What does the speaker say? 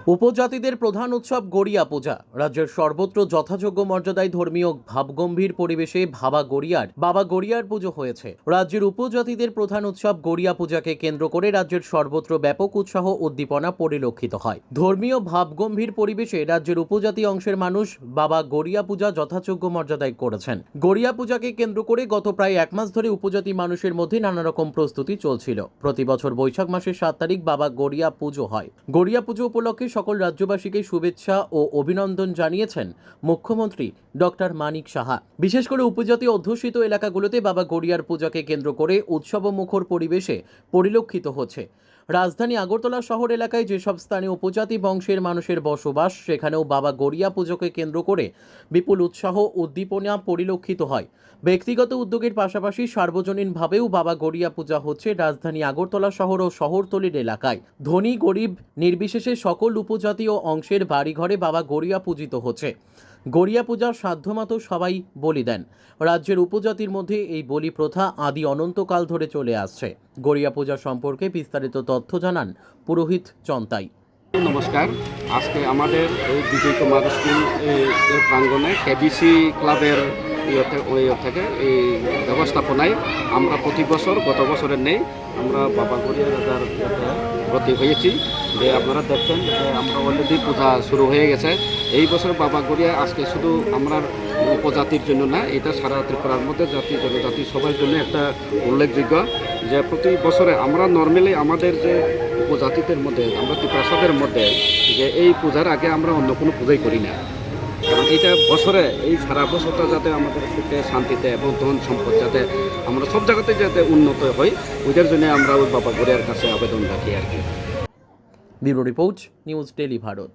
উপজাতিদের প্রধান উৎসব গড়িয়া পূজা। রাজ্যের সর্বত্র যথাযোগ্য মর্যাদায় ধর্মীয় ভাবগম্ভীর পরিবেশে বাবা গড়িয়ার পুজো হয়েছে। রাজ্যের উপজাতিদের প্রধান উৎসব গড়িয়া পূজাকে কেন্দ্র করে রাজ্যের সর্বত্র ব্যাপক উৎসাহ উদ্দীপনা পরিলক্ষিত হয়। ধর্মীয় ভাবগম্ভীর পরিবেশে রাজ্যের উপজাতি অংশের মানুষ বাবা গড়িয়া পূজা যথাযোগ্য মর্যাদায় করেছেন। গড়িয়া পূজাকে কেন্দ্র করে গত প্রায় এক মাস ধরে উপজাতি মানুষের মধ্যে নানা রকম প্রস্তুতি চলছিল। প্রতি বছর বৈশাখ মাসের 7 তারিখ বাবা গড়িয়া পুজো হয়। গড়িয়া পুজো উপলক্ষে সকল রাজ্যবাসীকে শুভেচ্ছা ও অভিনন্দন জানিয়েছেন মুখ্যমন্ত্রী ডক্টর মানিক সাহা। বিশেষ করে উপজাতি অধ্যুষিত এলাকাগুলোতে বাবা গড়িয়ার পূজাকে কেন্দ্র করে উৎসবমুখর পরিবেশে পরিলক্ষিত হচ্ছে। রাজধানী আগরতলা শহর এলাকায় যেসব স্থানে উপজাতি বংশের মানুষের বসবাস, সেখানেও বাবা গড়িয়া পুজোকে কেন্দ্র করে বিপুল উৎসাহ উদ্দীপনা পরিলক্ষিত হয়। ব্যক্তিগত উদ্যোগের পাশাপাশি সার্বজনীনভাবেও বাবা গড়িয়া পূজা হচ্ছে রাজধানী আগরতলা শহর ও শহরতলির এলাকায়। ধনী গরিব নির্বিশেষে সকল উপজাতীয় অংশের বাড়িঘরে বাবা গড়িয়া পূজিত হচ্ছে। গড়িয়া পূজার সাধ্যমতো সবাই বলি দেন। রাজ্যের উপজাতির মধ্যে এই বলি প্রথা আদি অনন্তকাল ধরে চলে আসছে। গড়িয়া পূজা সম্পর্কে বিস্তারিত তথ্য জানান পুরোহিত চন্তাই। নমস্কার। আজকে আমাদের এই বিজয় কুমার স্কুল প্রাঙ্গণে কেবিসি ক্লাবের থেকে এই ব্যবস্থাপনায় আমরা প্রতি বছর গত বছরের নেই আমরা বাবা গড়িয়া রাজার ব্রতী হয়েছি। যে আপনারা দেখছেন যে আমরা অলরেডি পূজা শুরু হয়ে গেছে। এই বছর বাবা গড়িয়া আজকে শুধু আমরা উপজাতির জন্য না, এটা সারা ত্রিপুরার মধ্যে জাতি জনজাতি সবার জন্য একটা উল্লেখযোগ্য। যে প্রতি বছরে আমরা নর্মালি আমাদের যে উপজাতিদের মধ্যে আমরা ত্রিপুরাসাদের মধ্যে যে এই পূজার আগে আমরা অন্য কোনো পূজাই করি না, কারণ এইটা বছরে এই সারা বছরটা যাতে আমাদের সুখে শান্তিতে এবং ধন সম্পদ যাতে আমরা সব জায়গাতে যাতে উন্নত হয়, ওইটার জন্য আমরা ওই বাবা গড়িয়ার কাছে আবেদন রাখি আর কি। Bureau report, news daily Bharat.